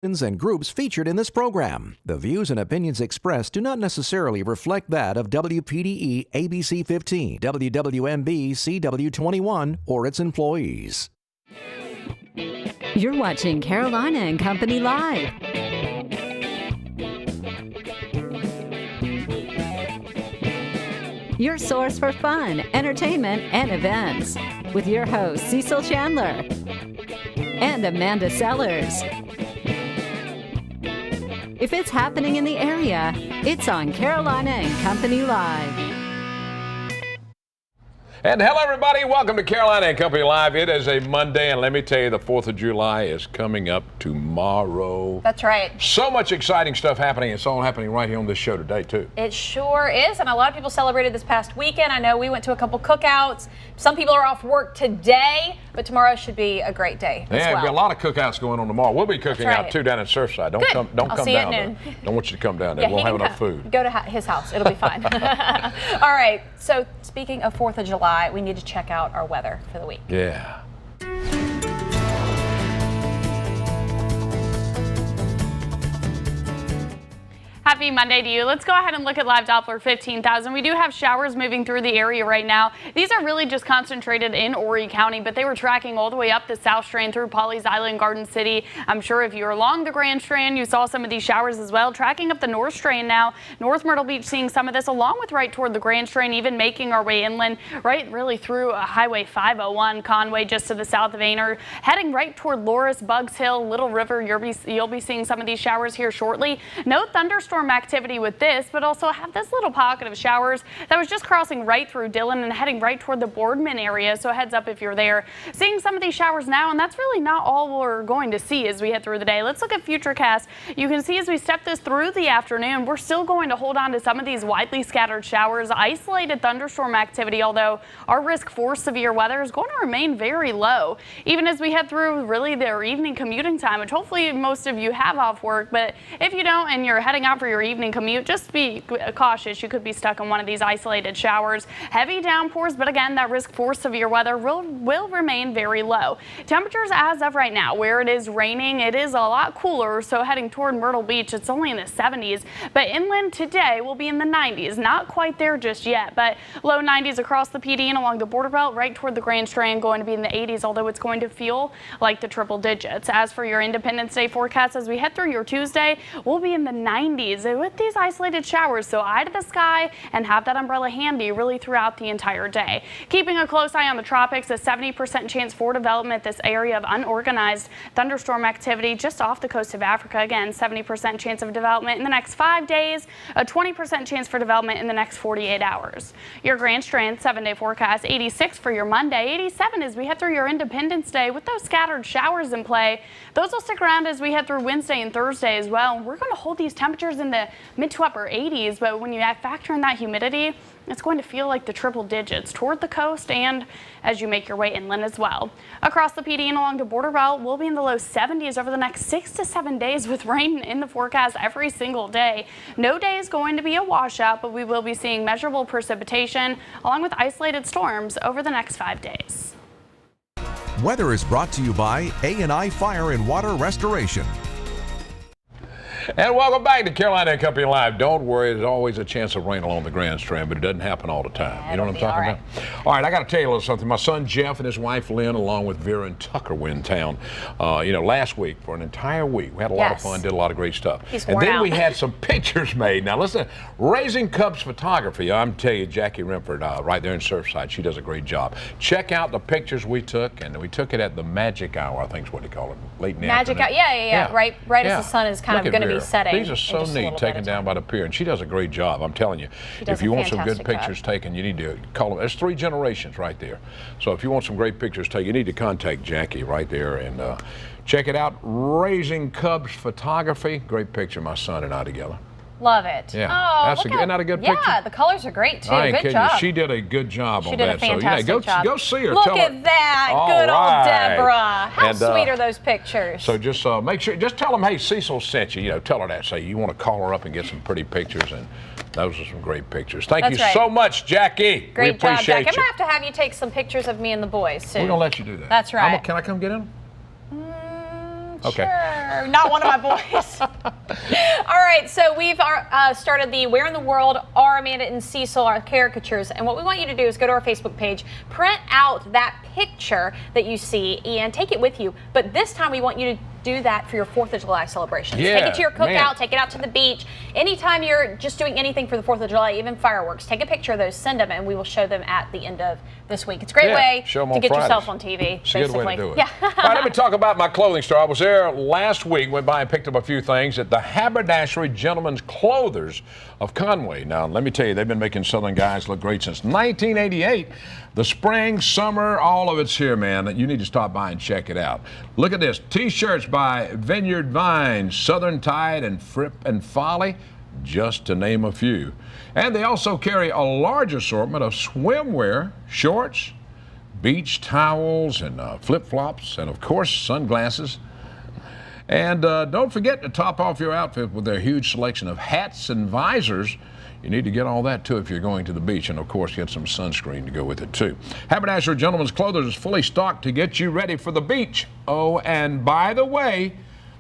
and groups featured in this program. The views and opinions expressed do not necessarily reflect that of WPDE ABC 15, WWMB CW21, or its employees. You're watching Carolina and Company Live. Your source for fun, entertainment, and events. With your hosts, Cecil Chandler and Amanda Sellers. If it's happening in the area, it's on Carolina and Company Live. And hello, everybody. Welcome to Carolina and Company Live. It is a Monday, and let me tell you, the 4th of July is coming up tomorrow. That's right. So much exciting stuff happening. It's all happening right here on this show today, too. It sure is, and a lot of people celebrated this past weekend. I know we went to a couple cookouts. Some people are off work today, but tomorrow should be a great day as well. There'll be a lot of cookouts going on tomorrow. We'll be cooking out, too, down in Surfside. Don't come I'll see down you at noon. there. Don't want you to come down there. We'll have enough food. Go to his house. It'll be fine. All right. So speaking of 4th of July, we need to check out our weather for the week. Yeah. Happy Monday to you. Let's go ahead and look at live Doppler 15,000. We do have showers moving through the area right now. These are really just concentrated in Horry County, but they were tracking all the way up the South Strand through Pawleys Island, Garden City. I'm sure if you're along the Grand Strand, you saw some of these showers as well. Tracking up the North Strand now. North Myrtle Beach seeing some of this along with right toward the Grand Strand, even making our way inland, right really through Highway 501, Conway just to the south of Aner. Heading right toward Loris, Bugs Hill, Little River. You'll be seeing some of these showers here shortly. No thunderstorm activity with this, but also have this little pocket of showers that was just crossing right through Dillon and heading right toward the Boardman area. So heads up if you're there. Seeing some of these showers now, and that's really not all we're going to see as we head through the day. Let's look at Futurecast. You can see as we step this through the afternoon, we're still going to hold on to some of these widely scattered showers, isolated thunderstorm activity, although our risk for severe weather is going to remain very low. Even as we head through really their evening commuting time, which hopefully most of you have off work, but if you don't and you're heading out for your evening commute, just be cautious. You could be stuck in one of these isolated showers. Heavy downpours, but again, that risk for severe weather will remain very low. Temperatures as of right now, where it is raining, it is a lot cooler, so heading toward Myrtle Beach, it's only in the 70s, but inland today will be in the 90s. Not quite there just yet, but low 90s across the PD and along the border belt, right toward the Grand Strand, going to be in the 80s, although it's going to feel like the triple digits. As for your Independence Day forecast, as we head through your Tuesday, we'll be in the 90s with these isolated showers, so eye to the sky and have that umbrella handy really throughout the entire day. Keeping a close eye on the tropics, a 70% chance for development, this area of unorganized thunderstorm activity just off the coast of Africa. Again, 70% chance of development in the next 5 days, a 20% chance for development in the next 48 hours. Your Grand Strand 7-day forecast, 86 for your Monday, 87 as we head through your Independence Day with those scattered showers in play. Those will stick around as we head through Wednesday and Thursday as well. We're going to hold these temperatures in the mid to upper 80s, but when you factor in that humidity, it's going to feel like the triple digits toward the coast and as you make your way inland as well. Across the PD and along the border belt, we'll be in the low 70s over the next 6 to 7 days with rain in the forecast every single day. No day is going to be a washout, but we will be seeing measurable precipitation along with isolated storms over the next 5 days. Weather is brought to you by A&I Fire and Water Restoration. And welcome back to Carolina and Company Live. Don't worry, there's always a chance of rain along the Grand Strand, but it doesn't happen all the time. You know what I'm talking about? All right, I got to tell you a little something. My son Jeff and his wife Lynn, along with Vera and Tucker, were in town, last week for an entire week. We had a lot of fun, did a lot of great stuff. And then we had some pictures made. Now listen, Raising Cubs Photography, I'm telling you, Jackie Remford, right there in Surfside, she does a great job. Check out the pictures we took, and we took it at the magic hour, I think is what they call it, late in the afternoon. Magic hour, yeah. Right as the sun is kind of going to be setting. These are so neat, taken down by the pier, and she does a great job. I'm telling you, if you want some good pictures taken, you need to call them. There's 3 generations right there. So if you want some great pictures taken, you need to contact Jackie right there and check it out. Raising Cubs Photography. Great picture, my son and I together. Love it. Yeah. Oh, isn't that a good picture? Yeah, the colors are great too. I ain't Good kidding job. you. She did a good job on that. She did a fantastic job. Go see her. Look Tell at her. that. All Good right. old Deborah. How And, sweet are those pictures? So just make sure, just tell them, hey, Cecil sent you. You know, tell her that. Say you want to call her up and get some pretty pictures, and those are some great pictures. Thank you so much, Jackie. Great we appreciate job, Jackie. you. I'm gonna have to have you take some pictures of me and the boys soon. We're gonna let you do that. That's right. Can I come get them? Okay. Sure. Not one of my boys. All right, so we've started the Where in the World Are Amanda and Cecil, our caricatures, and what we want you to do is go to our Facebook page, print out that picture that you see, and take it with you. But this time we want you to do that for your 4th of July celebrations. Yeah, take it to your cookout, man. take it out to the beach. Anytime you're just doing anything for the 4th of July, even fireworks, take a picture of those, send them, and we will show them at the end of this week. It's a great way show 'em to on get Fridays. yourself on TV, It's a basically. good way to do it. Yeah. All right, let me talk about my clothing store. I was there last week, went by and picked up a few things at the Haberdashery Gentlemen's Clothers of Conway. Now, let me tell you, they've been making Southern guys look great since 1988. The spring, summer, all of it's here, man. You need to stop by and check it out. Look at this. T-shirts by Vineyard Vines, Southern Tide, and Fripp and Folly, just to name a few. And they also carry a large assortment of swimwear, shorts, beach towels, and flip-flops, and of course, sunglasses. And don't forget to top off your outfit with their huge selection of hats and visors. You need to get all that, too, if you're going to the beach. And, of course, get some sunscreen to go with it, too. Haberdasher Gentlemen's Clothers is fully stocked to get you ready for the beach. Oh, and by the way,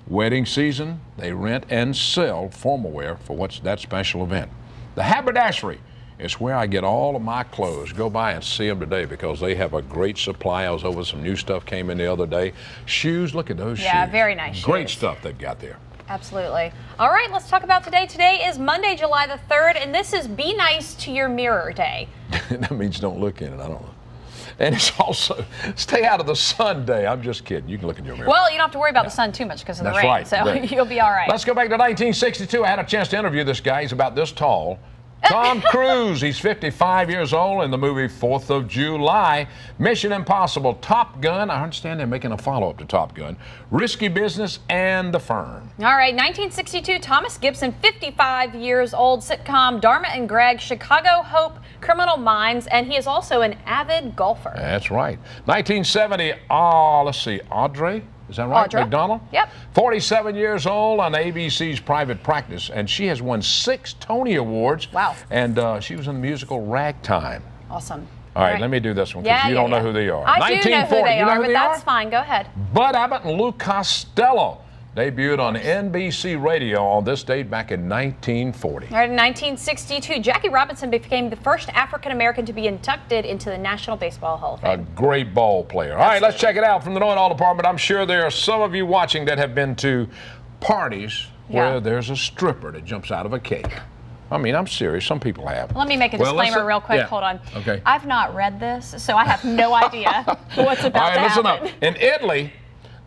wedding season, they rent and sell formal wear for what's that special event. The Haberdashery is where I get all of my clothes. Go by and see them today because they have a great supply. I was over, some new stuff came in the other day. Shoes, look at those shoes. Yeah, very nice Great shoes. stuff they've got there. Absolutely. All right, let's talk about today. Today is Monday, July the 3rd, and this is Be Nice to Your Mirror Day. That means don't look in it, I don't know. And it's also Stay Out of the Sun Day. I'm just kidding. You can look in your mirror. Well, you don't have to worry about the sun too much because of the That's rain, right. so Right. you'll be all right. Let's go back to 1962. I had a chance to interview this guy. He's about this tall. Tom Cruise. He's 55 years old in the movie 4th of July. Mission Impossible, Top Gun. I understand they're making a follow-up to Top Gun. Risky Business, and The Firm. All right, 1962, Thomas Gibson, 55 years old, sitcom Dharma and Greg, Chicago Hope, Criminal Minds, and he is also an avid golfer. That's right. 1970, let's see, Audrey? Is that right? Audra. McDonald? Yep. 47 years old on ABC's Private Practice, and she has won 6 Tony Awards. Wow. And she was in the musical Ragtime. Awesome. All right, let me do this one because you don't know who they are. I do know who they are, but that's are? fine. Go ahead. Bud Abbott and Lou Costello debuted on NBC Radio on this date back in 1940. All right, in 1962, Jackie Robinson became the first African-American to be inducted into the National Baseball Hall of A Fame. great ball player. All right, let's check it out from the Know-It-All Department. I'm sure there are some of you watching that have been to parties where there's a stripper that jumps out of a cake. I mean, I'm serious. Some people have. Let me make a Well, disclaimer real quick. yeah. Hold on. Okay. I've not read this, so I have no idea what's about All right, to listen happen. up. In Italy,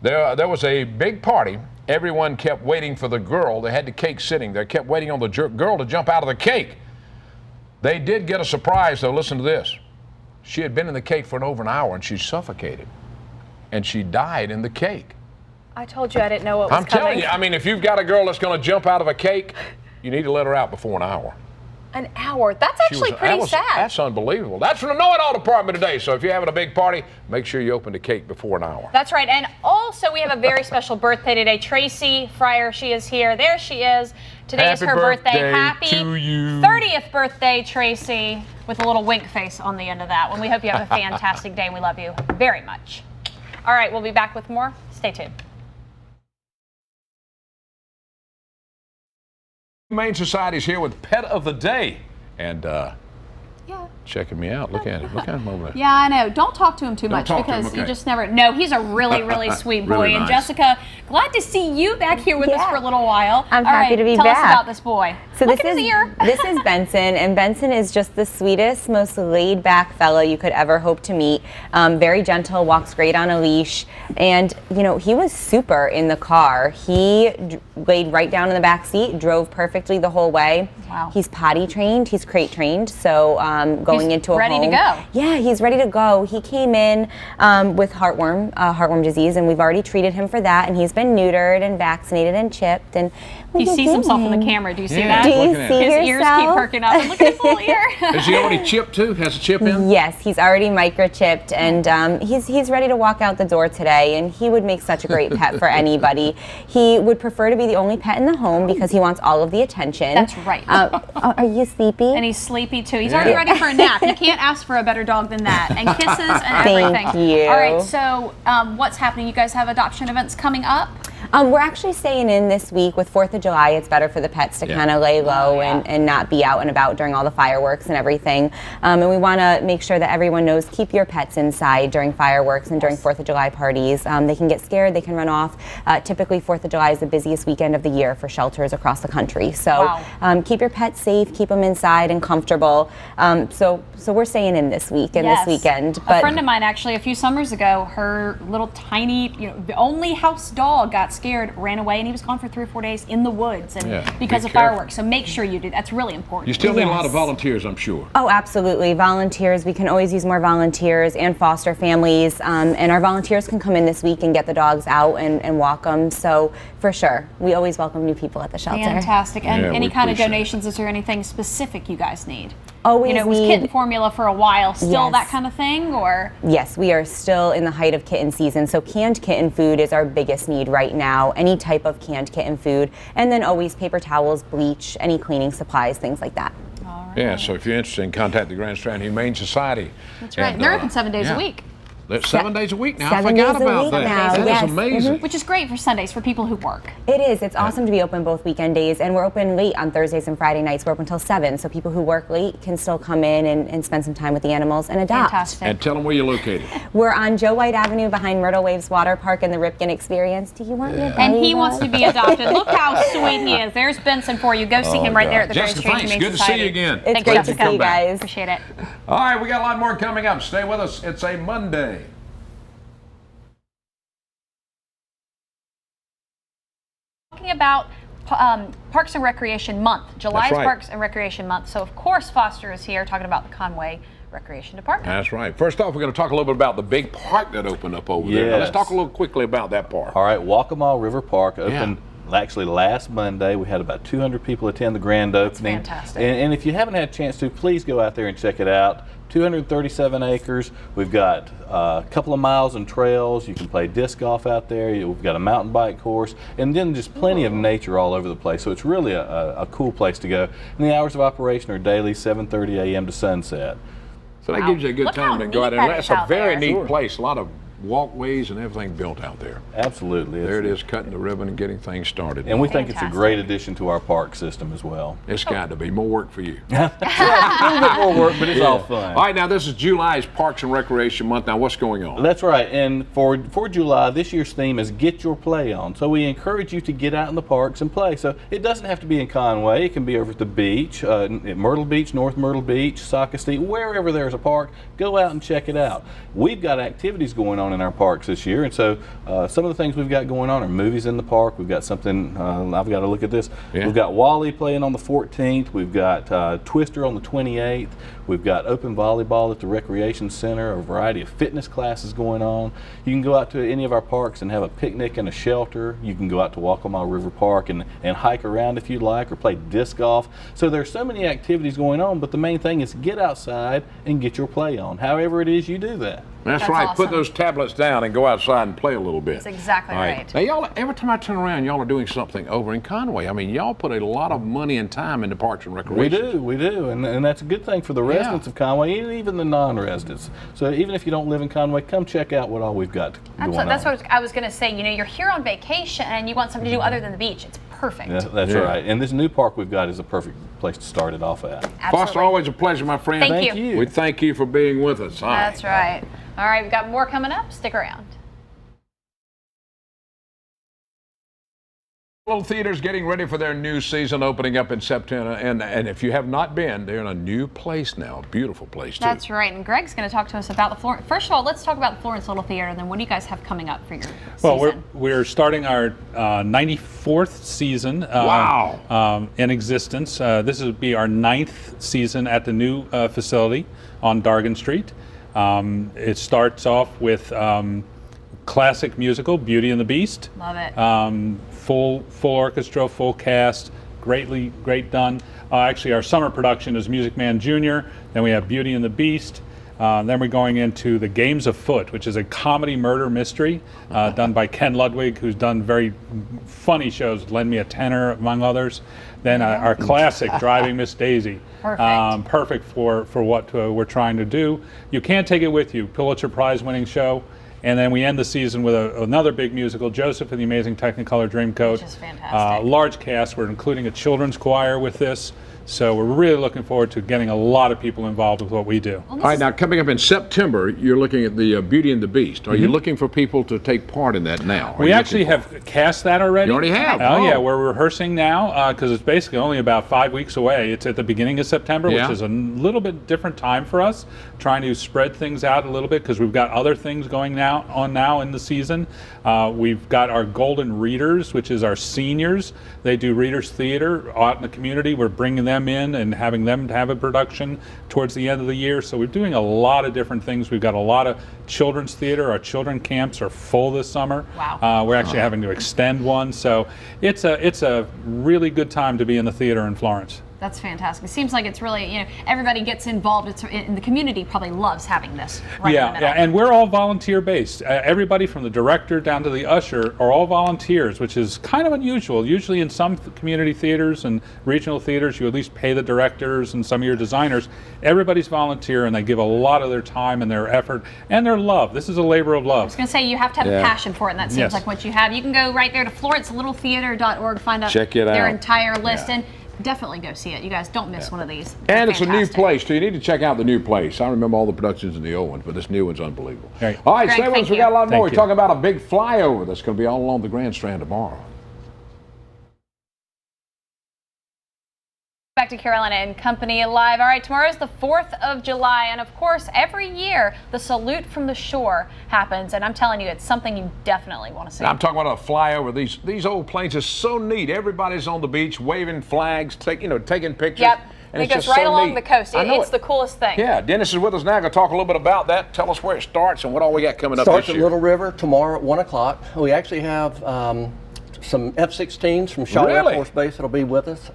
there was a big party. Everyone kept waiting for the girl. They had the cake sitting there, kept waiting on the girl to jump out of the cake. They did get a surprise, though. Listen to this. She had been in the cake for over an hour, and she suffocated. And she died in the cake. I told you I didn't know what was I'm coming. telling you, I mean, if you've got a girl that's going to jump out of a cake, you need to let her out before an hour. An hour? That's actually pretty sad. That's unbelievable. That's from the Know-It-All Department today. So if you're having a big party, make sure you open the cake before an hour. That's right. And also, we have a very special birthday today. Tracy Fryer, she is here. There she is. Today is Happy her birthday. birthday Happy to you. 30th birthday, Tracy, with a little wink face on the end of that one. We hope you have a fantastic day, and we love you very much. All right, we'll be back with more. Stay tuned. Humane Society's here with Pet of the Day. And checking me out. Look at him. Look at him over there. Yeah, I know. Don't talk to him too much talk to him, because you okay. just never. No, he's a really, really sweet boy. Really And nice. Jessica, glad to see you back here with us for a little while. I'm All happy right, to be tell back. us about this boy. So Look this at his ear. this is Benson, and Benson is just the sweetest, most laid-back fellow you could ever hope to meet. Very gentle, walks great on a leash, and you know he was super in the car. He laid right down in the back seat, drove perfectly the whole way. Wow. He's potty trained, he's crate trained, so going He's into a ready to home. go. Yeah, he's ready to go. He came in with heartworm disease, and we've already treated him for that, and he's been neutered and vaccinated and chipped. And He sees himself in the camera. Do you see Yeah. that? Do you Looking at see it. His ears keep yourself? perking up. And look at his little ear. Is he already chipped too? Has a chip in? Yes, he's already microchipped, and he's ready to walk out the door today, and he would make such a great pet for anybody. He would prefer to be the only pet in the home because he wants all of the attention. That's right. Are you sleepy? And he's sleepy too. He's already ready for a nap. You can't ask for a better dog than that. And kisses and everything. Thank you. All right, so what's happening? You guys have adoption events coming up? We're actually staying in this week. With 4th of July, it's better for the pets to kind of lay low and not be out and about during all the fireworks and everything. And we want to make sure that everyone knows, keep your pets inside during fireworks and during 4th of July parties. They can get scared, they can run off. Typically, 4th of July is the busiest weekend of the year for shelters across the country. So keep your pets safe, keep them inside and comfortable. So we're staying in this week and this weekend. But a friend of mine, actually, a few summers ago, her little tiny, the only house dog got scared, ran away, and he was gone for 3 or 4 days in the woods and because of fireworks. So make sure you do. That's really important. You still need a lot of volunteers, I'm sure. Oh, absolutely. Volunteers. We can always use more volunteers and foster families. And our volunteers can come in this week and get the dogs out and walk them. So for sure, we always welcome new people at the shelter. Fantastic. And any kind of donations, is there anything specific you guys need? Always it was kitten formula for a while, still that kind of thing, or? Yes, we are still in the height of kitten season, so canned kitten food is our biggest need right now, any type of canned kitten food, and then always paper towels, bleach, any cleaning supplies, things like that. All right. Yeah, so if you're interested, contact the Grand Strand Humane Society. That's right, and they're open 7 days a week. That's 7 days a week now. 7 I forgot days a about week that. now, That is amazing. Which is great for Sundays for people who work. It is. It's awesome to be open both weekend days, and we're open late on Thursdays and Friday nights. We're open till 7, so people who work late can still come in and spend some time with the animals and adopt. Fantastic. And tell them where you're located. We're on Joe White Avenue behind Myrtle Waves Water Park and the Ripken Experience. Do you want your And he wants to be adopted. Look how sweet he is. There's Benson for you. Go see him right there at the Grand Jessica, Strand thanks. Humane Good Society. to see you again. It's Thanks, great to Jessica. see you guys. Appreciate it. All right, we got a lot more coming up. Stay with us. It's a Monday. Talking about Parks and Recreation Month. July is Parks and Recreation Month. So, of course, Foster is here talking about the Conway Recreation Department. That's right. First off, we're going to talk a little bit about the big park that opened up over there. Now, let's talk a little quickly about that park. All right, Waccamaw River Park opened actually last Monday. We had about 200 people attend the grand opening. That's fantastic. And if you haven't had a chance to, please go out there and check it out. 237 acres. We've got a couple of miles and trails. You can play disc golf out there. We've got a mountain bike course, and then just plenty of nature all over the place. So it's really a cool place to go. And the hours of operation are daily 7:30 a.m. to sunset. So that gives you a good time to go out there. That's a very neat place. A lot of walkways and everything built out there. Absolutely. There it is, cutting the ribbon and getting things started. And we think it's a great addition to our park system as well. It's got to be more work for you. A little bit more work, but it's all fun. All right, now this is July's Parks and Recreation Month. Now what's going on? That's right, and for July, this year's theme is Get Your Play On. So we encourage you to get out in the parks and play. So it doesn't have to be in Conway. It can be over at the beach, at Myrtle Beach, North Myrtle Beach, Sockasty, wherever there's a park, go out and check it out. We've got activities going on in our parks this year, and so some of the things we've got going on are movies in the park. We've got something, I've got to look at this. We've got Wally playing on the 14th. We've got Twister on the 28th. We've got open volleyball at the Recreation Center, a variety of fitness classes going on. You can go out to any of our parks and have a picnic and a shelter. You can go out to Waccamaw River Park and hike around if you'd like, or play disc golf. So there's so many activities going on, but the main thing is get outside and get your play on, however it is you do that. That's right. Awesome. Put those tablets down and go outside and play a little bit. That's exactly right. Now, y'all, every time I turn around, y'all are doing something over in Conway. I mean, y'all put a lot of money and time into Parks and Recreation. We do, and that's a good thing for the residents of Conway and even the non-residents. So even if you don't live in Conway, come check out what all we've got going on. That's what I was going to say. You know, you're here on vacation and you want something to do other than the beach. It's perfect. Yeah, that's right. And this new park we've got is a perfect place to start it off at. Absolutely. Foster, always a pleasure, my friend. Thank you. We thank you for being with us. That's right. All right, we've got more coming up. Stick around. Little theaters getting ready for their new season, opening up in September, and if you have not been, they're in a new place now, a beautiful place too. That's right, and Greg's going to talk to us about the Florence. First of all, let's talk about the Florence Little Theater, and then what do you guys have coming up for your season? Well, we're starting our 94th season in existence. This will be our 9th season at the new facility on Dargan Street. It starts off with classic musical, Beauty and the Beast. Love it. Full orchestra, full cast, great done. Actually, our summer production is Music Man Jr., then we have Beauty and the Beast. Then we're going into The Games Afoot, which is a comedy murder mystery done by Ken Ludwig, who's done very funny shows, Lend Me a Tenor, among others. Then our classic, Driving Miss Daisy. Perfect. Perfect for what we're trying to do. You can't take it with you. Pulitzer Prize winning show. And then we end the season with another big musical, Joseph and the Amazing Technicolor Dreamcoat. Which is fantastic. Large cast. We're including a children's choir with this. So we're really looking forward to getting a lot of people involved with what we do. All right, now coming up in September, you're looking at the Beauty and the Beast. Are you looking for people to take part in that now? We actually have cast that already. You already have? Oh, yeah, we're rehearsing now because it's basically only about 5 weeks away. It's at the beginning of September, which is a little bit different time for us, trying to spread things out a little bit because we've got other things going now in the season. We've got our Golden Readers, which is our seniors. They do Readers Theater out in the community. We're bringing them in and having them to have a production towards the end of the year. So we're doing a lot of different things. We've got a lot of children's theater. Our children camps are full this summer. Wow. We're actually having to extend one. So it's a really good time to be in the theater in Florence. That's fantastic. It seems like it's really, everybody gets involved. It's in the community probably loves having this right in the middle. Yeah, and we're all volunteer based. Everybody from the director down to the usher are all volunteers, which is kind of unusual. Usually in some community theaters and regional theaters, you at least pay the directors and some of your designers. Everybody's volunteer, and they give a lot of their time and their effort and their love. This is a labor of love. I was going to say, you have to have a passion for it, and that seems like what you have. You can go right there to FlorenceLittleTheater.org, find out their entire list, and definitely go see it. You guys don't miss one of these. And it's a new place, too. You need to check out the new place. I remember all the productions in the old ones, but this new one's unbelievable. Right. All right, Greg, stay with us. thank We you. got a lot more. Thank We're you. talking about a big flyover that's going to be all along the Grand Strand tomorrow. Back to Carolina and Company Live. All right, tomorrow's the 4th of July, and of course, every year, the salute from the shore happens, and I'm telling you, it's something you definitely want to see. Now, I'm talking about a flyover. These old planes are so neat. Everybody's on the beach waving flags, taking pictures. Yep. And it it's goes just right so along neat. the coast. I know It's the coolest thing. Yeah, Dennis is with us now. Going to talk a little bit about that. Tell us where it starts and what all we got coming up Starts this at year. Little River tomorrow at 1 o'clock. We actually have some F-16s from Shaw Air Force Base that'll be with us.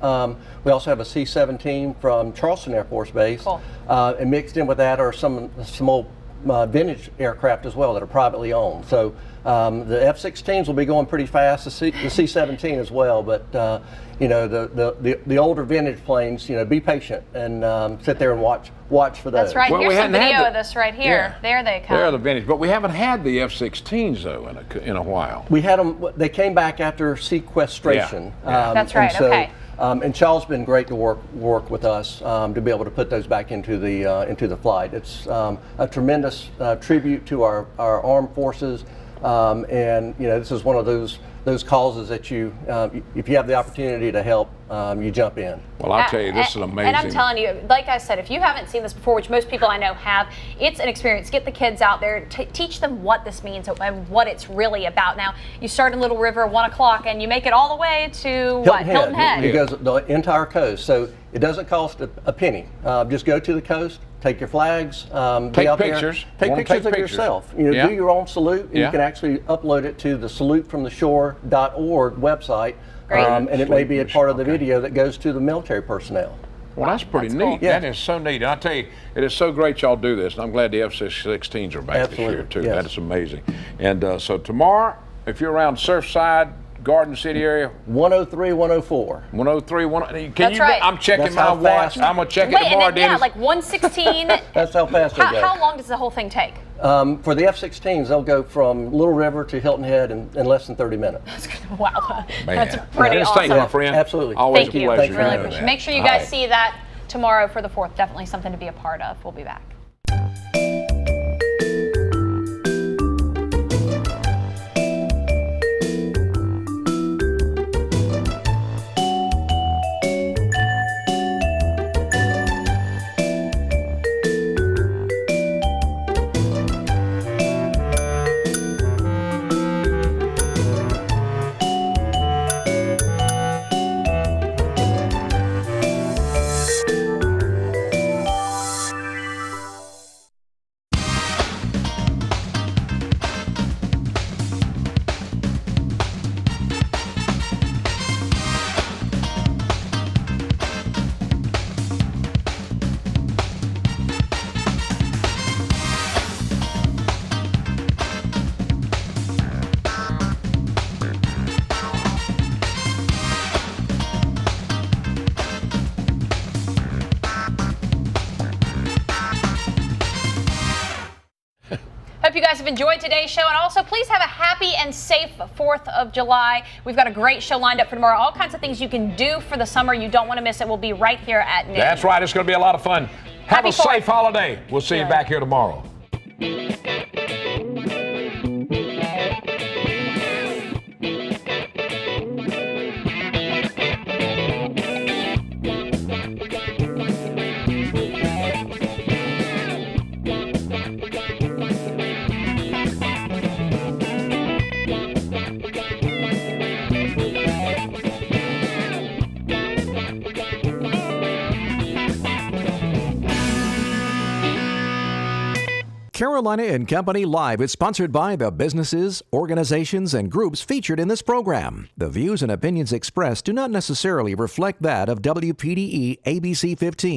We also have a C-17 from Charleston Air Force Base. Cool. And mixed in with that are some old vintage aircraft as well that are privately owned. So the F-16s will be going pretty fast, the C-17 as well, but the older vintage planes, be patient and sit there and watch for those. That's right. Well, Here's we some hadn't had video the- of this right here. Yeah. There they come. They're the vintage, but we haven't had the F-16s though in a while. We had them. They came back after sequestration. Yeah. That's right, And so, okay. And Shaw's been great to work with us to be able to put those back into the flight. It's a tremendous tribute to our armed forces, and this is one of those causes that if you have the opportunity to help, you jump in. Well, I'll tell you, this is amazing. And I'm telling you, like I said, if you haven't seen this before, which most people I know have, it's an experience. Get the kids out there, teach them what this means and what it's really about. Now, you start in Little River at 1 o'clock and you make it all the way to Hilton Head. It goes the entire coast, so it doesn't cost a penny. Just go to the coast, take your flags, Take be out pictures. there, take Wanna pictures take of pictures. yourself. Yeah. Do your own salute, and Yeah. you can actually upload it to the salutefromtheshore.org website. Great. And it may be a part of the Okay. video that goes to the military personnel. Well, that's pretty That's neat. cool. Yeah. That is so neat. And I tell you, it is so great y'all do this. And I'm glad the F-16s are back this year, Absolutely, too. yes. That is amazing. And so tomorrow, if you're around Surfside, Garden City area, 103, 104. 103, can That's you? right. I'm checking That's my how watch. fast- I'm going to check it Wait, and tomorrow, then, yeah, Dennis. like 116. That's how fast they go. How long does the whole thing take? For the F-16s, they'll go from Little River to Hilton Head in less than 30 minutes. Wow. Man. That's pretty Dennis, awesome. thank you, my friend. Absolutely. Always Thank a you. pleasure. Thank you. Really doing appreciate it. that. Make sure you All guys right. see that tomorrow for the 4th. Definitely something to be a part of. We'll be back. guys have enjoyed today's show, and also please have a happy and safe 4th of July. We've got a great show lined up for tomorrow. All kinds of things you can do for the summer. You don't want to miss it. We'll be right here at noon. That's right. It's going to be a lot of fun. Have Happy a 4th. safe holiday. We'll see you back here tomorrow. Carolina and Company Live is sponsored by the businesses, organizations, and groups featured in this program. The views and opinions expressed do not necessarily reflect that of WPDE ABC 15.